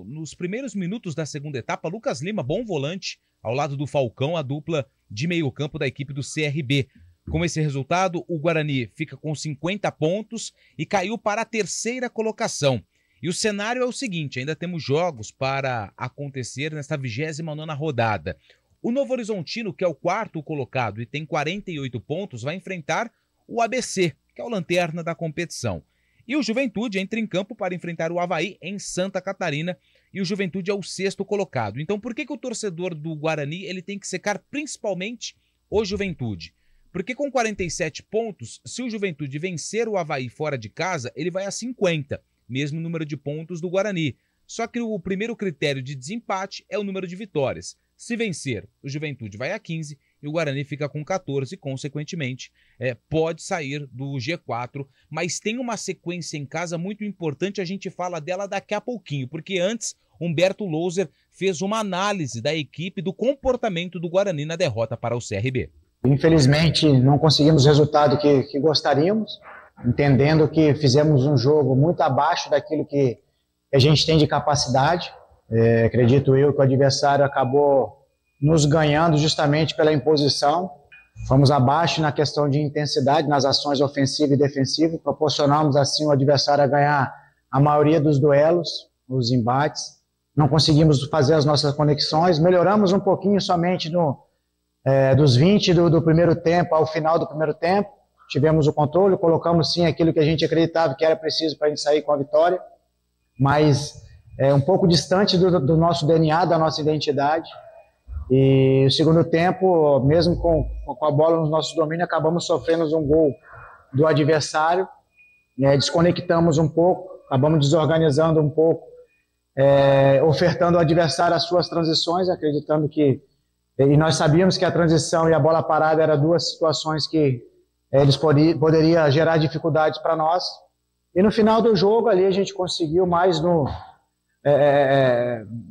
C: nos primeiros minutos da segunda etapa. Lucas Lima, bom volante, ao lado do Falcão, a dupla de meio campo da equipe do CRB. Com esse resultado, o Guarani fica com 50 pontos e caiu para a terceira colocação. E o cenário é o seguinte, ainda temos jogos para acontecer nesta 29ª rodada. O Novo Horizontino, que é o quarto colocado e tem 48 pontos, vai enfrentar o ABC, que é o lanterna da competição. E o Juventude entra em campo para enfrentar o Avaí em Santa Catarina, e o Juventude é o sexto colocado. Então por que o torcedor do Guarani ele tem que secar principalmente o Juventude? Porque com 47 pontos, se o Juventude vencer o Avaí fora de casa, ele vai a 50, mesmo número de pontos do Guarani. Só que o primeiro critério de desempate é o número de vitórias. Se vencer, o Juventude vai a 15 e o Guarani fica com 14, consequentemente, pode sair do G4. Mas tem uma sequência em casa muito importante, a gente fala dela daqui a pouquinho, porque antes Humberto Louser fez uma análise da equipe do comportamento do Guarani na derrota para o CRB.
S: Infelizmente, não conseguimos o resultado que gostaríamos, entendendo que fizemos um jogo muito abaixo daquilo que a gente tem de capacidade. Acredito eu que o adversário acabou nos ganhando justamente pela imposição. Fomos abaixo na questão de intensidade, nas ações ofensiva e defensiva, proporcionamos assim o adversário a ganhar a maioria dos duelos, os embates. Não conseguimos fazer as nossas conexões, melhoramos um pouquinho somente dos 20 do primeiro tempo ao final do primeiro tempo. Tivemos o controle, colocamos sim aquilo que a gente acreditava que era preciso para a gente sair com a vitória, mas um pouco distante do nosso DNA, da nossa identidade. E o segundo tempo, mesmo com a bola nos nossos domínios, acabamos sofrendo um gol do adversário, desconectamos um pouco, acabamos desorganizando um pouco, ofertando ao adversário as suas transições, acreditando que... E nós sabíamos que a transição e a bola parada eram duas situações que eles poderiam gerar dificuldades para nós. E no final do jogo ali a gente conseguiu mais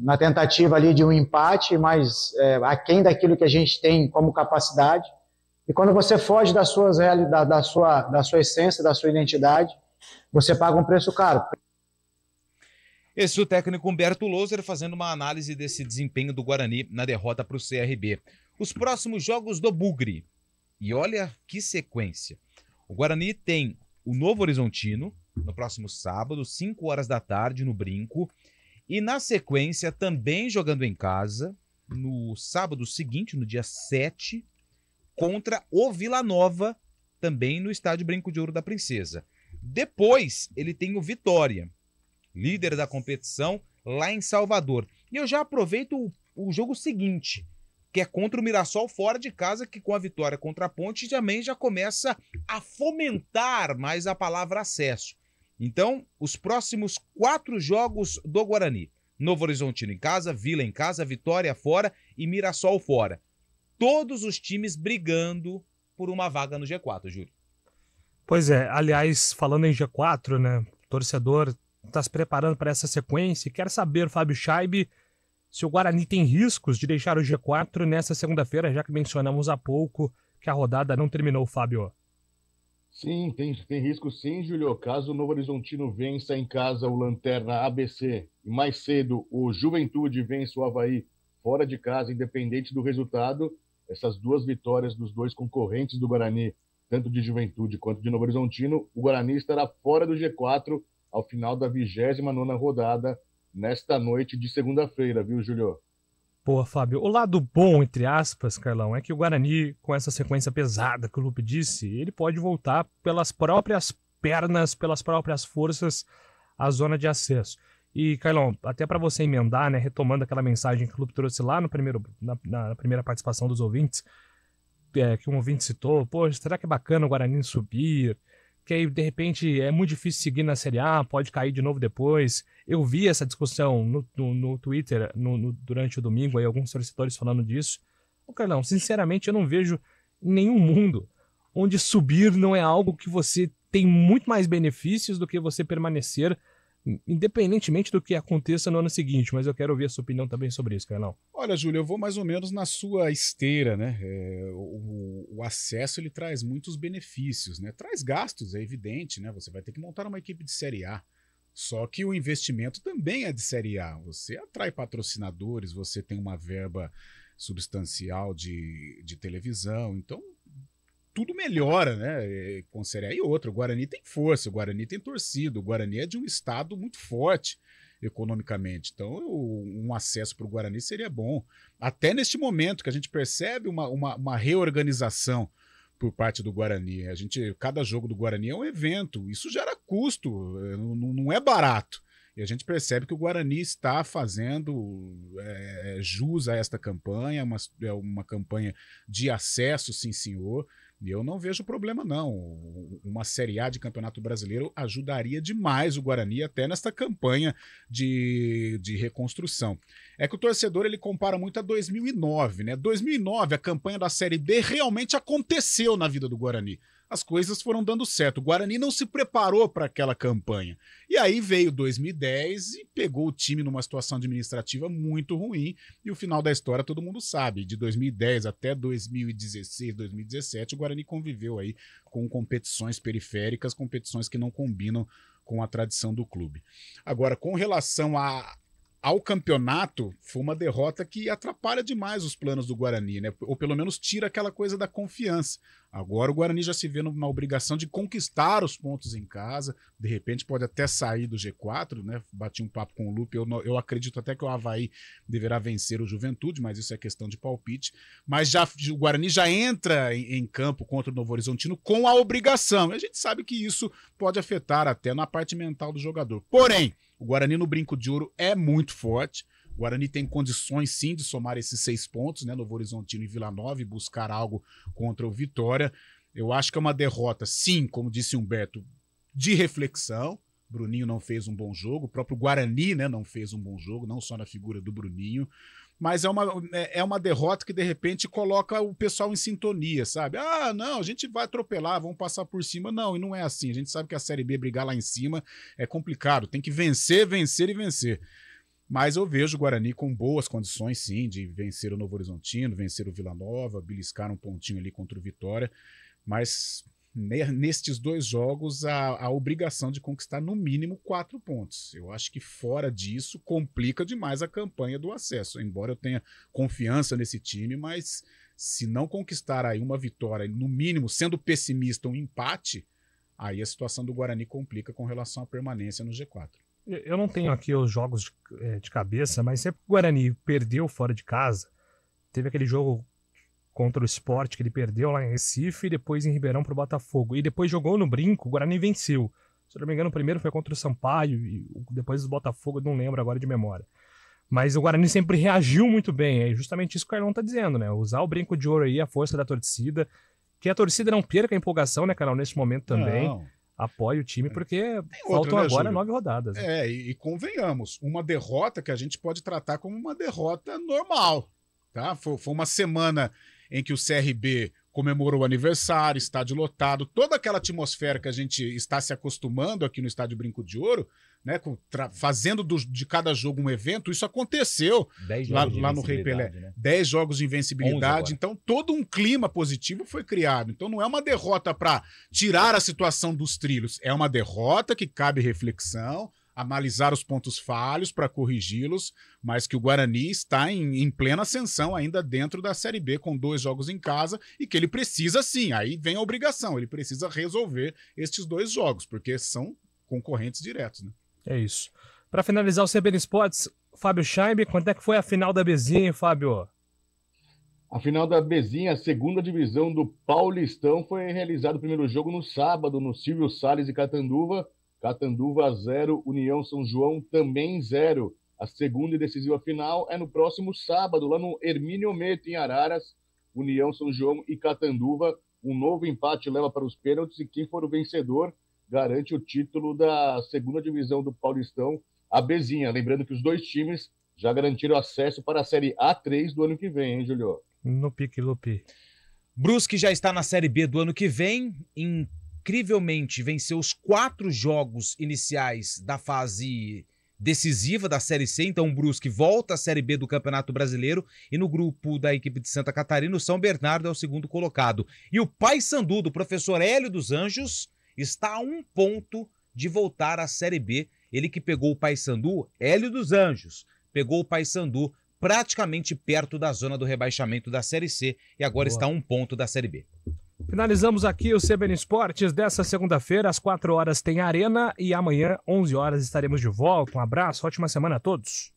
S: na tentativa ali de um empate, mas aquém daquilo que a gente tem como capacidade. E quando você foge das suas realidades, da sua essência, da sua identidade, você paga um preço caro.
C: Esse é o técnico Humberto Louser fazendo uma análise desse desempenho do Guarani na derrota para o CRB. Os próximos jogos do Bugre. E olha que sequência. O Guarani tem o Novo Horizontino no próximo sábado, 5 horas da tarde, no Brinco. E na sequência, também jogando em casa, no sábado seguinte, no dia 7, contra o Vila Nova, também no estádio Brinco de Ouro da Princesa. Depois, ele tem o Vitória, líder da competição, lá em Salvador. E eu já aproveito o jogo seguinte, que é contra o Mirassol fora de casa, que com a vitória contra a Ponte também já começa a fomentar mais a palavra acesso. Então, os próximos 4 jogos do Guarani. Novo Horizontino em casa, Vila em casa, Vitória fora e Mirassol fora. Todos os times brigando por uma vaga no G4, Júlio.
B: Pois é, aliás, falando em G4, né, o torcedor está se preparando para essa sequência e quer saber, Fábio Scheibe, se o Guarani tem riscos de deixar o G4 nessa segunda-feira, já que mencionamos há pouco que a rodada não terminou, Fábio.
E: Sim, tem risco sim, Júlio. Caso o Novo Horizontino vença em casa o Lanterna ABC e mais cedo o Juventude vença o Avaí fora de casa, independente do resultado, essas duas vitórias dos dois concorrentes do Guarani, tanto de Juventude quanto de Novo Horizontino, o Guarani estará fora do G4 ao final da 29ª rodada, nesta noite de segunda-feira, viu, Júlio?
B: Pô, Fábio, o lado bom, entre aspas, Carlão, é que o Guarani, com essa sequência pesada que o Lupe disse, ele pode voltar pelas próprias pernas, pelas próprias forças, à zona de acesso. E, Carlão, até para você emendar, né, retomando aquela mensagem que o Lupe trouxe lá no na primeira participação dos ouvintes, que um ouvinte citou, pô, será que é bacana o Guarani subir? Que aí, de repente, é muito difícil seguir na Série A, pode cair de novo depois. Eu vi essa discussão no Twitter durante o domingo, aí alguns torcedores falando disso. Ô, Carlão, sinceramente, eu não vejo nenhum mundo onde subir não é algo que você tem muito mais benefícios do que você permanecer, independentemente do que aconteça no ano seguinte. Mas eu quero ouvir a sua opinião também sobre isso, Carlão.
F: Olha, Júlio, eu vou mais ou menos na sua esteira, né? O acesso, ele traz muitos benefícios, né? Traz gastos, é evidente, né? Você vai ter que montar uma equipe de Série A. Só que o investimento também é de Série A. Você atrai patrocinadores, você tem uma verba substancial de televisão. Então, tudo melhora, né? Com Série A e outra. O Guarani tem força, o Guarani tem torcida, o Guarani é de um estado muito forte economicamente. Então, um acesso para o Guarani seria bom. Até neste momento que a gente percebe uma reorganização por parte do Guarani. Cada jogo do Guarani é um evento. Isso gera custo, não é barato. E a gente percebe que o Guarani está fazendo jus a esta campanha, é uma campanha de acesso, sim senhor, e eu não vejo problema não. Uma Série A de Campeonato Brasileiro ajudaria demais o Guarani até nesta campanha de reconstrução. É que o torcedor ele compara muito a 2009, né? 2009, a campanha da Série B realmente aconteceu na vida do Guarani. As coisas foram dando certo. O Guarani não se preparou para aquela campanha. E aí veio 2010 e pegou o time numa situação administrativa muito ruim. E o final da história todo mundo sabe. De 2010 até 2016, 2017, o Guarani conviveu aí com competições periféricas, competições que não combinam com a tradição do clube. Agora, com relação ao campeonato, foi uma derrota que atrapalha demais os planos do Guarani, né? Ou pelo menos tira aquela coisa da confiança. Agora o Guarani já se vê na obrigação de conquistar os pontos em casa, de repente pode até sair do G4, né? Bati um papo com o Lupe, eu acredito até que o Avaí deverá vencer o Juventude, mas isso é questão de palpite. Mas o Guarani já entra em campo contra o Novo Horizontino com a obrigação. E a gente sabe que isso pode afetar até na parte mental do jogador. Porém, o Guarani no Brinco de Ouro é muito forte. O Guarani tem condições, sim, de somar esses 6 pontos, né? Novo Horizontino e Vila Nova e buscar algo contra o Vitória. Eu acho que é uma derrota, sim, como disse Humberto, de reflexão. Bruninho não fez um bom jogo. O próprio Guarani, né, não fez um bom jogo, não só na figura do Bruninho. Mas é uma derrota que, de repente, coloca o pessoal em sintonia, sabe? Ah, não, a gente vai atropelar, vamos passar por cima. Não, e não é assim. A gente sabe que a Série B brigar lá em cima é complicado. Tem que vencer, vencer e vencer. Mas eu vejo o Guarani com boas condições, sim, de vencer o Novo Horizontino, vencer o Vila Nova, beliscar um pontinho ali contra o Vitória. Mas nestes 2 jogos, a obrigação de conquistar no mínimo 4 pontos. Eu acho que fora disso, complica demais a campanha do acesso. Embora eu tenha confiança nesse time, mas se não conquistar aí uma vitória, no mínimo, sendo pessimista, um empate, aí a situação do Guarani complica com relação à permanência no G4.
B: Eu não tenho aqui os jogos de cabeça, mas sempre que o Guarani perdeu fora de casa, teve aquele jogo contra o Sport que ele perdeu lá em Recife e depois em Ribeirão pro Botafogo. E depois jogou no Brinco, o Guarani venceu. Se eu não me engano, o primeiro foi contra o Sampaio e depois o Botafogo, eu não lembro agora de memória. Mas o Guarani sempre reagiu muito bem. É justamente isso que o Carlão tá dizendo, né? Usar o Brinco de Ouro aí, a força da torcida. Que a torcida não perca a empolgação, né, Carlão, nesse momento também.
F: Não.
B: Apoie o time, porque faltam agora 9 rodadas. Né?
F: E convenhamos, uma derrota que a gente pode tratar como uma derrota normal, tá? Foi uma semana em que o CRB comemorou o aniversário, estádio lotado, toda aquela atmosfera que a gente está se acostumando aqui no Estádio Brinco de Ouro, né, fazendo de cada jogo um evento, isso aconteceu lá no Rei Pelé. Né? 10 jogos de invencibilidade, então todo um clima positivo foi criado. Então não é uma derrota para tirar a situação dos trilhos, é uma derrota que cabe reflexão, analisar os pontos falhos para corrigi-los, mas que o Guarani está em plena ascensão ainda dentro da Série B, com 2 jogos em casa, e que ele precisa sim, aí vem a obrigação, ele precisa resolver estes 2 jogos, porque são concorrentes diretos, né?
B: É isso. Para finalizar o CBN Sports, Fábio Scheib, quando é que foi a final da Bezinha, Fábio?
E: A final da Bezinha, a 2ª divisão do Paulistão, foi realizado o primeiro jogo no sábado, no Silvio Salles e Catanduva. Catanduva 0, União São João também 0. A segunda e decisiva final é no próximo sábado, lá no Hermínio Meto, em Araras. União São João e Catanduva. Um novo empate leva para os pênaltis e quem for o vencedor garante o título da 2ª divisão do Paulistão, a Bezinha. Lembrando que os 2 times já garantiram acesso para a Série A3 do ano que vem, hein, Julio?
B: No pique, Lupi.
C: Brusque já está na Série B do ano que vem. Incrivelmente, venceu os 4 jogos iniciais da fase decisiva da Série C. Então o Brusque volta à Série B do Campeonato Brasileiro. E no grupo da equipe de Santa Catarina, o São Bernardo é o 2º colocado. E o Paysandu, do professor Hélio dos Anjos, está a 1 ponto de voltar à Série B. Ele que pegou o Paysandu, Hélio dos Anjos, pegou o Paysandu praticamente perto da zona do rebaixamento da Série C e agora está a 1 ponto da Série B.
B: Finalizamos aqui o CBN Esportes dessa segunda-feira. Às 4 horas tem Arena e amanhã, 11 horas, estaremos de volta. Um abraço, ótima semana a todos.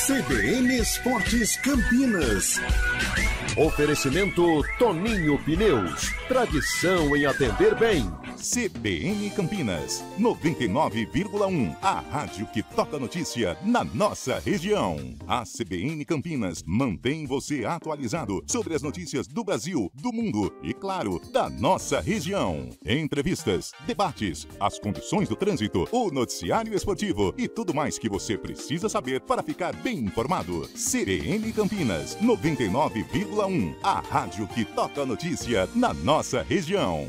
A: CBN Esportes Campinas. Oferecimento Toninho Pneus. Tradição em atender bem.
K: CBN Campinas, 99,1. A rádio que toca notícia na nossa região. A CBN Campinas mantém você atualizado sobre as notícias do Brasil, do mundo e, claro, da nossa região. Entrevistas, debates, as condições do trânsito, o noticiário esportivo e tudo mais que você precisa saber para ficar bem informado. CBN Campinas, 99,1. A rádio que toca notícia na nossa região.